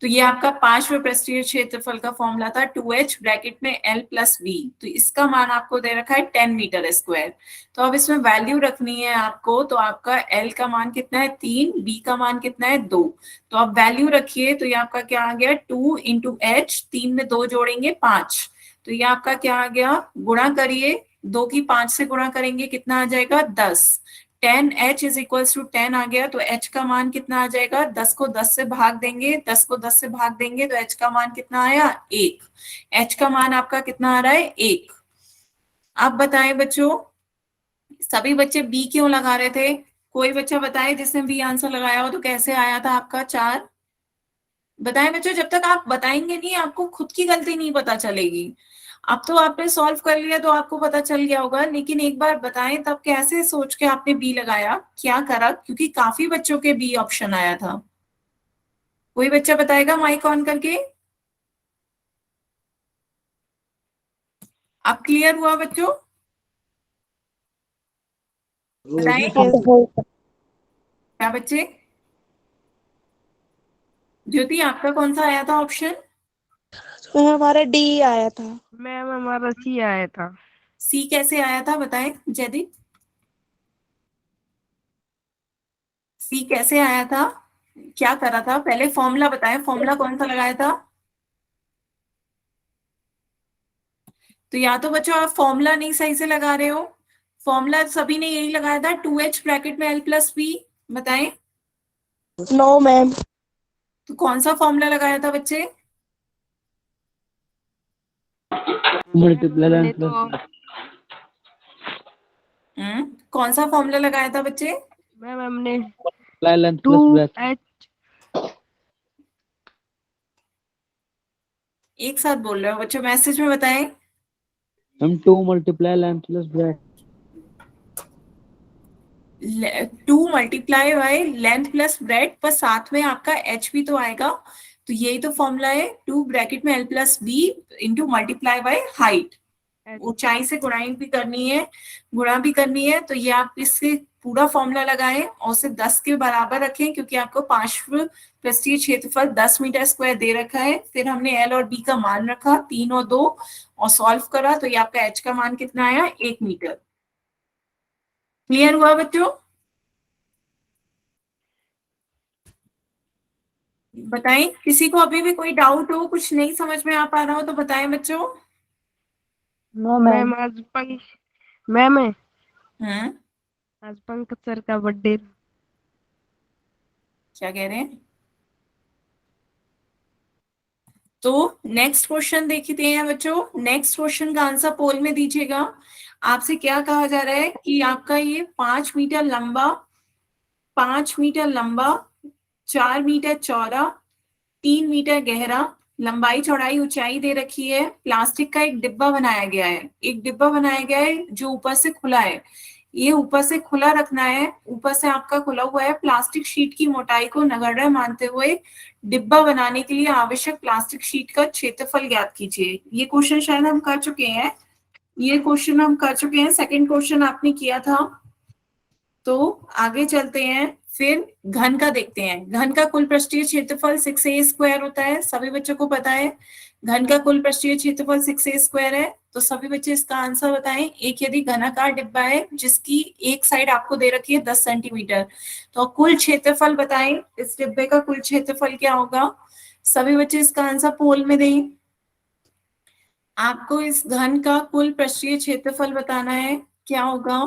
A: तो ये आपका 5 पृष्ठीय क्षेत्रफल का फॉर्मूला था 2h ब्रैकेट में l प्लस b। तो इसका मान आपको दे रखा है 10 मीटर स्क्वायर। तो अब इसमें वैल्यू रखनी है आपको। तो आपका l का मान कितना है 3, b का मान कितना है 2। तो आप वैल्यू रखिए। तो ये आपका क्या आ गया 2 इंटू एच, 3 में 2 जोड़ेंगे 5। तो ये आपका क्या आ गया, गुणा करिए, 2 की 5 से गुणा करेंगे कितना आ जाएगा 10। 10h इज इक्वल्स टू 10 आ गया। तो h का मान कितना आ जाएगा, 10 को 10 से भाग देंगे, 10 को 10 से भाग देंगे तो h का मान कितना आया 1। h का मान आपका कितना आ रहा है 1। आप बताएं बच्चों, सभी बच्चे b क्यों लगा रहे थे? कोई बच्चा बताए जिसने b आंसर लगाया हो तो कैसे आया था आपका 4? बताएं बच्चों, जब तक आप बताएंगे नहीं आपको खुद की गलती नहीं पता चलेगी। अब तो आपने सॉल्व कर लिया तो आपको पता चल गया होगा, लेकिन एक बार बताएं तब कैसे सोच के आपने बी लगाया, क्या करा, क्योंकि काफी बच्चों के बी ऑप्शन आया था। कोई बच्चा बताएगा माइक ऑन करके? अब क्लियर हुआ बच्चों? बताएं क्या बच्चे? ज्योति आपका कौन सा आया था ऑप्शन?
D: हमारा डी आया था।
F: मैम हमारा सी आया था।
A: सी कैसे आया था बताएं जयदीप, सी कैसे आया था, क्या करा था? पहले फॉर्मूला बताएं, फॉर्मूला कौन सा लगाया था? तो या तो बच्चों आप फॉर्मूला नहीं सही से लगा रहे हो। फॉर्मूला सभी ने यही लगाया था 2h ब्रैकेट में l प्लस बी। बताएं
D: नो मैम।
A: तो कौन सा फॉर्मूला लगाया था बच्चे?
E: मल्टीप्लाई
F: मैंने
E: एन प्लस
A: कौन सा फॉर्मूला लगाया था बच्चे?
F: मैम हमने
E: multiply length
F: two
E: plus breadth.
F: H
A: एक साथ बोल रहे हो बच्चों, मैसेज में बताएं।
E: हम 2 multiply length plus breadth.
A: 2 multiply by length plus bread, पर साथ में आपका h भी तो आएगा। तो यही तो फॉर्मूला है, 2 ब्रैकेट में l plus B into multiply by height. ऊंचाई से गुणाई भी करनी है, गुणा भी करनी है। तो ये आप इससे पूरा फॉर्मूला लगाएं और उसे 10 के बराबर रखें, क्योंकि आपको 5 पृष्ठीय क्षेत्रफल 10 मीटर स्क्वायर दे रखा है। फिर हमने एल और बी का मान रखा 3 और 2 और सॉल्व करा। तो ये आपका एच का मान कितना आया 1 मीटर। क्लियर हुआ बच्चों? बताएं, किसी को अभी भी कोई डाउट हो, कुछ नहीं समझ में आ पा रहा हो तो बताएं बच्चों।
B: No
F: ma'am
B: ma'am.
F: आज पंक मैम है
A: हम्म,
F: आज पंकज सर का बर्थडे।
A: क्या कह रहे हैं? तो नेक्स्ट क्वेश्चन देखते हैं बच्चों। नेक्स्ट क्वेश्चन का आंसर पोल में दीजिएगा। आपसे क्या कहा जा रहा है कि आपका ये 5 मीटर लंबा, 5 मीटर लंबा, 4 मीटर चौड़ा, 3 मीटर गहरा, लंबाई चौड़ाई ऊंचाई दे रखी है। प्लास्टिक का एक डिब्बा बनाया गया है, एक डिब्बा बनाया गया है जो ऊपर से खुला है। ये ऊपर से खुला रखना है, ऊपर से आपका खुला हुआ है। प्लास्टिक शीट की मोटाई को नगण्य मानते हुए डिब्बा बनाने के लिए आवश्यक प्लास्टिक शीट का क्षेत्रफल ज्ञात कीजिए। ये क्वेश्चन शायद हम कर चुके हैं, ये क्वेश्चन हम कर चुके हैं, सेकंड क्वेश्चन आपने किया था। तो आगे चलते हैं। फिर घन का देखते हैं। घन का कुल पृष्ठीय क्षेत्रफल 6a² होता है, सभी बच्चों को पता है। घन का कुल पृष्ठीय क्षेत्रफल 6a² है। तो सभी बच्चे इसका आंसर बताएं। एक यदि घनाकार डिब्बा है जिसकी एक साइड आपको दे रखी है 10 सेंटीमीटर, तो कुल क्षेत्रफल बताएं, इस डिब्बे का कुल क्षेत्रफल क्या होगा। सभी बच्चे इसका आंसर पोल में दें। आपको इस घन का कुल पृष्ठीय क्षेत्रफल बताना है, क्या होगा।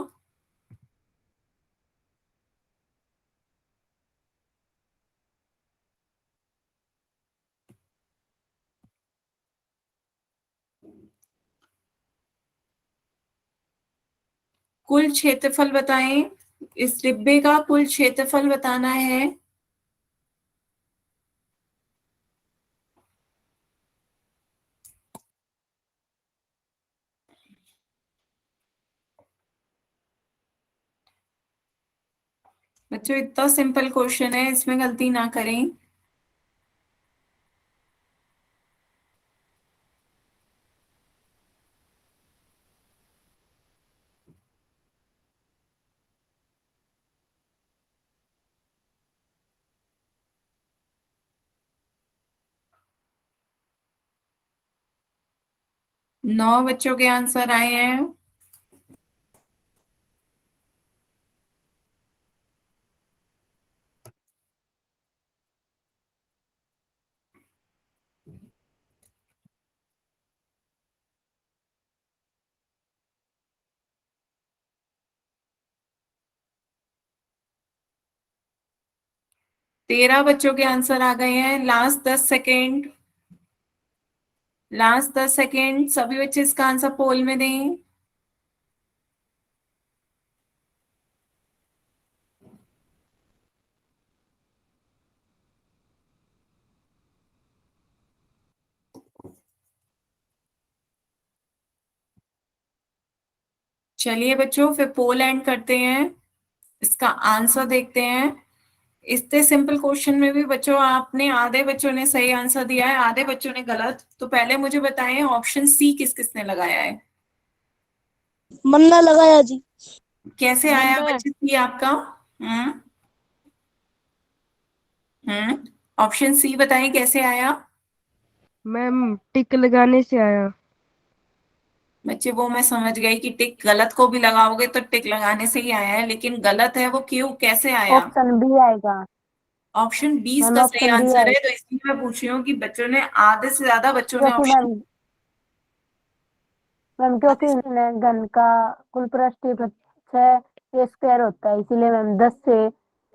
A: कुल क्षेत्रफल बताएं, इस डिब्बे का कुल क्षेत्रफल बताना है। बच्चों इतना सिंपल क्वेश्चन है, इसमें गलती ना करें। नौ बच्चों के आंसर आए हैं। तेरह बच्चों के आंसर आ गए हैं। लास्ट 10 सेकेंड, लास्ट 10 सेकेंड, सभी बच्चे इसका आंसर पोल में दें। चलिए बच्चों, फिर पोल एंड करते हैं, इसका आंसर देखते हैं। इतने सिंपल क्वेश्चन में भी बच्चों आपने, आधे बच्चों ने सही आंसर दिया है, आधे बच्चों ने गलत। तो पहले मुझे बताएं ऑप्शन सी किस किसने लगाया है।
D: मन्ना लगाया जी।
A: कैसे आया
F: मैं
A: बच्चे सी आपका। हम्म ऑप्शन सी बताएं कैसे आया।
F: मैम टिक लगाने से आया।
A: बच्चे वो मैं समझ गई कि टिक गलत को भी लगाओगे तो टिक लगाने से ही आया है, लेकिन गलत है वो क्यों, कैसे आया।
B: ऑप्शन बी आएगा
A: ऑप्शन 20
B: मैम,
A: का सही
B: ऑप्शन बी
A: आंसर है।
B: आएगा
A: तो इसलिए मैं पूछ रही हूँ कि बच्चों ने, आधे से ज्यादा बच्चों ने
B: क्योंकि
A: ऑप्शन,
B: मैम मैम क्योंकि इसमें घन का कुल पृष्ठीय 6 a² होता है, इसीलिए मैम 10 से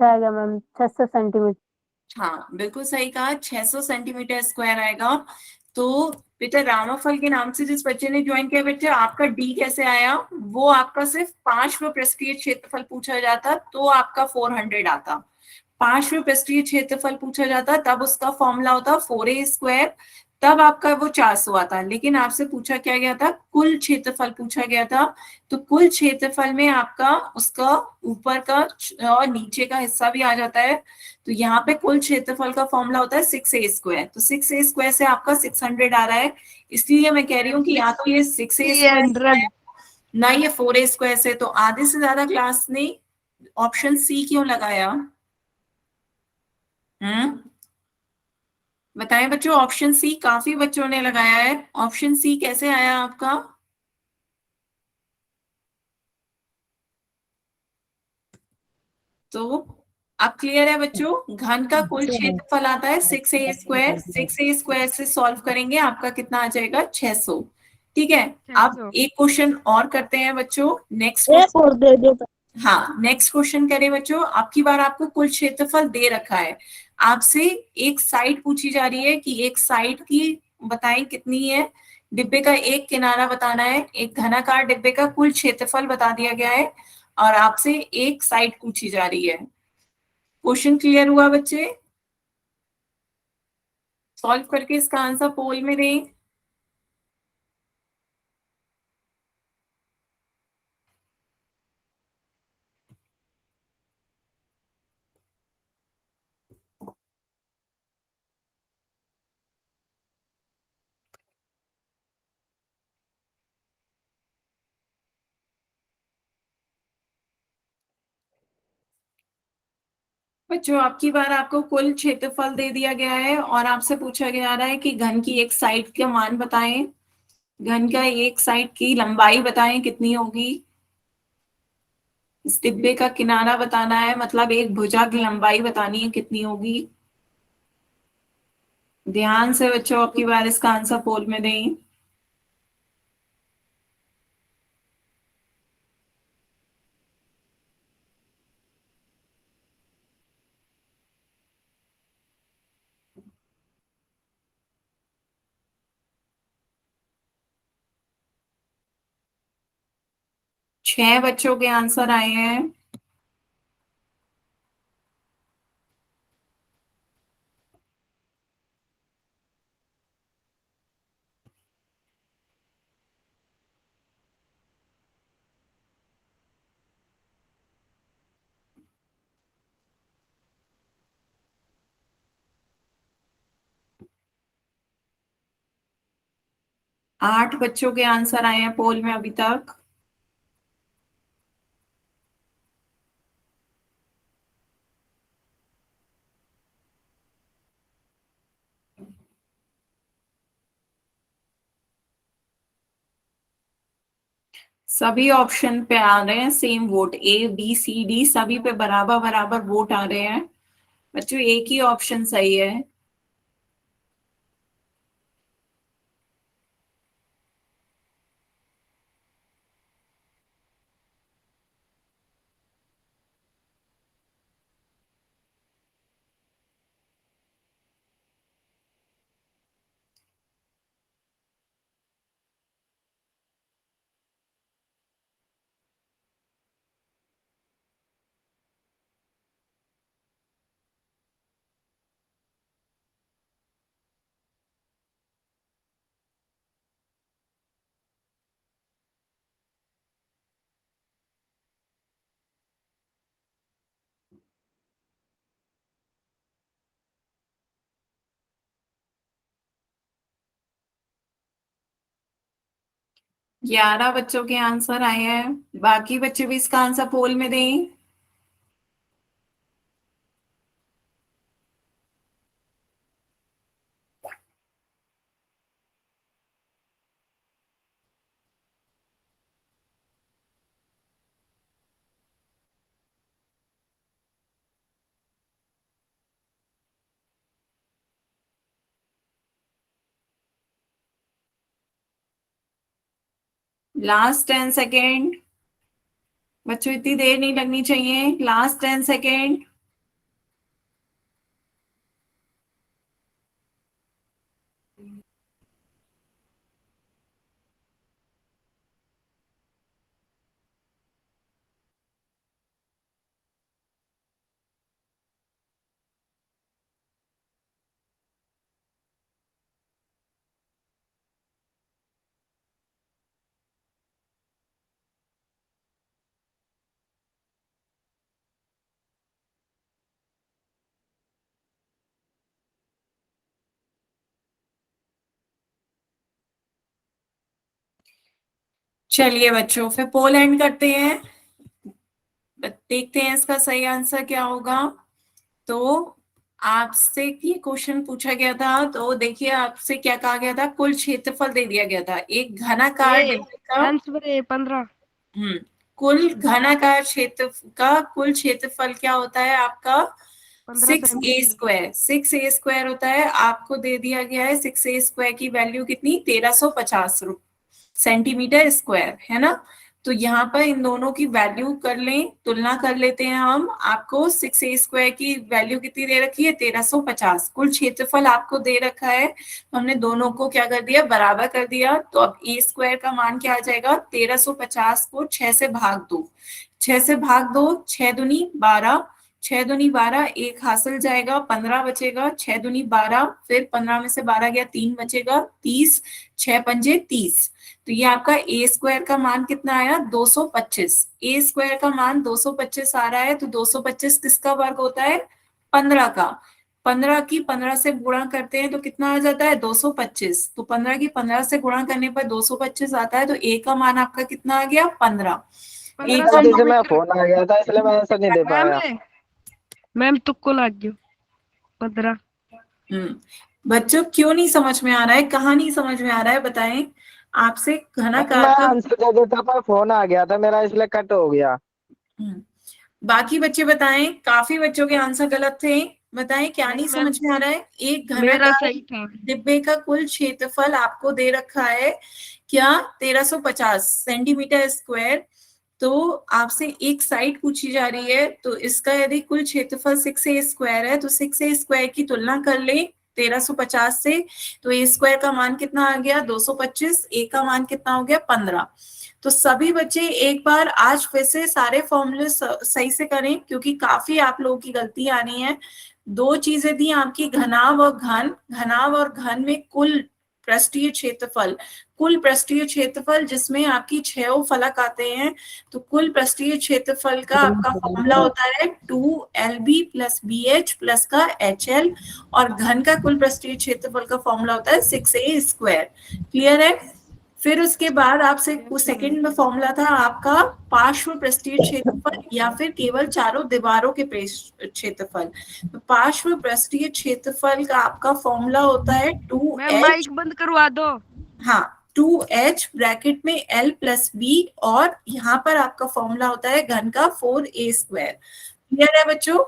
B: आएगा मैम 600 सेंटीमीटर।
A: हाँ बिल्कुल सही कहा, 600 सेंटीमीटर आएगा। तो बेटा रामाफल के नाम से जिस बच्चे ने ज्वाइन किया, बेटे आपका डी कैसे आया। वो आपका सिर्फ पांचवें पृष्ठीय क्षेत्रफल पूछा जाता तो आपका 400 आता। पांचवें पृष्ठीय क्षेत्रफल पूछा जाता तब उसका फॉर्मूला होता 4a², तब आपका वो 400 आता। लेकिन आपसे पूछा क्या गया था, कुल क्षेत्रफल पूछा गया था। तो कुल क्षेत्रफल में आपका उसका ऊपर का और नीचे का हिस्सा भी आ जाता है। तो यहाँ पे कुल क्षेत्रफल का फॉर्मूला होता है 6a²। तो 6a² से आपका 600 आ रहा है। इसलिए मैं कह रही हूँ कि या तो ये 6a² से
F: 300।
A: आया, ना ये 4a² से। तो आधे से ज्यादा क्लास ने ऑप्शन सी क्यों लगाया। हम्म बताएं बच्चों, ऑप्शन सी काफी बच्चों ने लगाया है। ऑप्शन सी कैसे आया आपका। तो अब क्लियर है बच्चों, घन का कुल क्षेत्रफल आता है 6a²। 6a² से सॉल्व करेंगे आपका कितना आ जाएगा, 600। ठीक है। अब
F: 600।
A: एक क्वेश्चन और करते हैं बच्चों, नेक्स्ट
D: एक और दे दो।
A: हाँ नेक्स्ट क्वेश्चन करें बच्चों। अब की बार आपको कुल क्षेत्रफल दे रखा है, आपसे एक साइड पूछी जा रही है कि एक साइड की बताएं कितनी है। डिब्बे का एक किनारा बताना है, एक घनाकार डिब्बे का कुल क्षेत्रफल बता दिया गया है, और आपसे एक साइड पूछी जा रही है। क्वेश्चन क्लियर हुआ बच्चे। सॉल्व करके इसका आंसर पोल में दें। बच्चों आपकी बार आपको कुल क्षेत्रफल दे दिया गया है और आपसे पूछा जा रहा है कि घन की एक साइड का मान बताएं, घन का एक साइड की लंबाई बताएं कितनी होगी, इस डिब्बे का किनारा बताना है, मतलब एक भुजा की लंबाई बतानी है कितनी होगी। ध्यान से बच्चों आपकी बार इसका आंसर पोल में दें। छह बच्चों के आंसर आए हैं। आठ बच्चों के आंसर आए हैं पोल में अभी तक। सभी ऑप्शन पे आ रहे हैं same vote, A B C D सभी पे बराबर बराबर वोट आ रहे हैं। बच्चों एक ही ऑप्शन सही है। ग्यारह बच्चों के आंसर आए हैं। बाकी बच्चे भी इसका आंसर पोल में दें। Last 10 second. बच्चों इतनी देर नहीं लगनी चाहिए, लास्ट 10 सेकेंड। चलिए बच्चों फिर पोल एंड करते हैं, देखते हैं इसका सही आंसर क्या होगा। तो आपसे ये क्वेश्चन पूछा गया था, तो देखिए आपसे क्या कहा गया था, कुल क्षेत्रफल दे दिया गया था एक घनाकार
F: ये
A: डिब्बे का।
F: आंसर है 15।
A: कुल घनाकार क्षेत्र का कुल क्षेत्रफल क्या होता है आपका,
F: 15 सेंटीमीटर।
A: 6a² होता है। आपको दे दिया गया है 6a² की वैल्यू कितनी, 1350 सेंटीमीटर स्क्वायर, है ना। तो यहाँ पर इन दोनों की वैल्यू कर लें, तुलना कर लेते हैं हम। आपको 6a² की वैल्यू कितनी दे रखी है, 1350। कुल क्षेत्रफल आपको दे रखा है, तो हमने दोनों को क्या कर दिया, बराबर कर दिया। तो अब a² का मान क्या आ जाएगा, 1350 को 6 से भाग दो, 6 से भाग दो, 6 दूनी 12, 6 दूनी 12, एक हासिल जाएगा, 15 बचेगा, 6 दूनी 12, फिर 15 में से 12 गया, 3 बचेगा, 30, 6 पंजे 30। तो ये आपका a² का मान कितना आया, 225। a² का मान 225 आ रहा है, तो 225 किसका वर्ग होता है, 15 का। 15 की 15 से गुणा करते हैं तो कितना आ जाता है, 225। तो 15 की 15 से गुणा करने पर 225 आता है, तो a का मान आपका कितना आ गया, 15।
F: 15
C: जैसे मैं
F: सेंटीमीटर।
C: फोन आ गया था इसलिए मैं आंसर नहीं दे
F: मैम
C: पाया।
F: है मैम तुक्को लाग गयो 15।
A: बच्चों क्यों नहीं समझ में आ रहा है, कहाँ नहीं समझ में आ रहा है बताएं। आपसे घनाकार
C: मैं
A: का
C: आंसर दे देता पर फोन आ गया था मेरा, इसलिए कट हो गया।
A: बाकी बच्चे बताएं, काफी बच्चों के आंसर गलत थे। बताएं क्या नहीं
F: मैम
A: समझ में आ रहा है। एक
F: मेरा
A: घनाकार
F: सही था।
A: डिब्बे का कुल क्षेत्रफल आपको दे रखा है क्या, 1350 सेंटीमीटर स्क्वायर। तो आपसे एक साइड पूछी जा रही है, तो इसका यदि कुल क्षेत्रफल 6a स्क्वायर है तो 6a स्क्वायर की तुलना कर ले 1350 से, तो a स्क्वायर का मान कितना आ गया 225, a का मान कितना हो गया 15। तो सभी बच्चे एक बार आज फिर से सारे फॉर्मूले सही से करें, क्योंकि काफी आप लोगों की गलती आ रही है। दो चीजें दी आपकी, घनाभ और घन। घनाभ और घन में कुल पृष्ठीय क्षेत्रफल, कुल पृष्ठीय क्षेत्रफल जिसमें आपकी 6 फलक आते हैं, तो कुल पृष्ठीय क्षेत्रफल का आपका फॉर्मूला होता है 2LB + BH प्लस का HL, और घन का कुल पृष्ठीय क्षेत्रफल का फॉर्मूला होता है 6a स्क्वायर। क्लियर है। फिर उसके बाद आपसे सेकंड में फॉर्मूला था आपका पार्श्व पृष्ठीय क्षेत्रफल या फिर केवल चारों दीवारों के क्षेत्रफल। तो पार्श्व पृष्ठीय क्षेत्रफल का आपका फॉर्मूला होता है
F: मैम
A: 2H,
F: माइक बंद करवा दो।
A: हाँ 2H ब्रैकेट में L + B, और यहाँ पर आपका फॉर्मूला होता है घन का 4a स्क्वायर। क्लियर है बच्चों।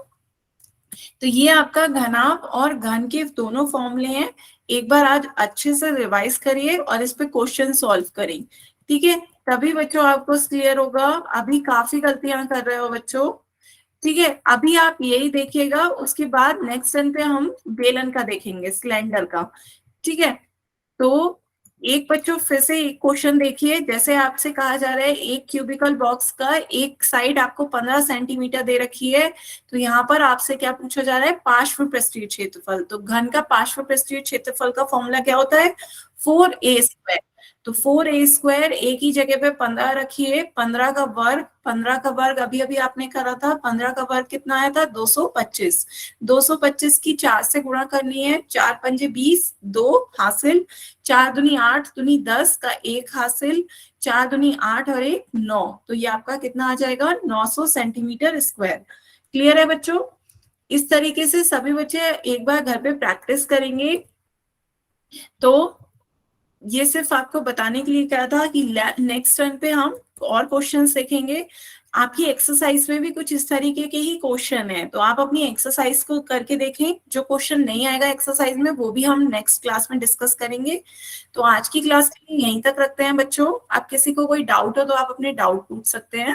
A: तो ये आपका घनाभ और घन के दोनों फॉर्मूले हैं। एक बार आज अच्छे से रिवाइज करिए और इस पे क्वेश्चन सॉल्व करें, ठीक है, तभी बच्चों आपको क्लियर होगा। अभी काफी गलतियां कर रहे हो बच्चों, ठीक है। अभी आप यही देखिएगा, उसके बाद नेक्स्ट टर्न पे हम बेलन का देखेंगे, सिलेंडर का, ठीक है। तो एक बच्चों फिर से एक क्वेश्चन देखिए, जैसे आपसे कहा जा रहा है एक क्यूबिकल बॉक्स का एक साइड आपको 15 सेंटीमीटर दे रखी है, तो यहाँ पर आपसे क्या पूछा जा रहा है, पार्श्व पृष्ठीय क्षेत्रफल। तो घन का पार्श्व पृष्ठीय क्षेत्रफल का फॉर्मूला क्या होता है 4a स्क्वायर। तो 4a स्क्वायर एक ही जगह पे 15 रखिए, 15 का वर्ग, 15 का वर्ग अभी अभी आपने करा था, 15 का वर्ग कितना आया था 225। 225 की 4 से गुणा करनी है, 4 पंजे 20, 2 हासिल, 4 दूनी 8, दूनी 10 का 1 हासिल, 4 दूनी 8 और 1 9। तो ये आपका कितना आ जाएगा 900 सेंटीमीटर स्क्वायर। क्लियर है बच्चों। इस तरीके से सभी बच्चे एक बार घर पे प्रैक्टिस करेंगे। तो ये सिर्फ आपको बताने के लिए कहा था कि नेक्स्ट टर्न पे हम और क्वेश्चंस देखेंगे। आपकी एक्सरसाइज में भी कुछ इस तरीके के ही क्वेश्चन है, तो आप अपनी एक्सरसाइज को करके देखें। जो क्वेश्चन नहीं आएगा एक्सरसाइज में वो भी हम नेक्स्ट क्लास में डिस्कस करेंगे। तो आज की क्लास के लिए यहीं तक रखते हैं बच्चों। आप किसी को कोई डाउट हो तो आप अपने डाउट पूछ सकते हैं।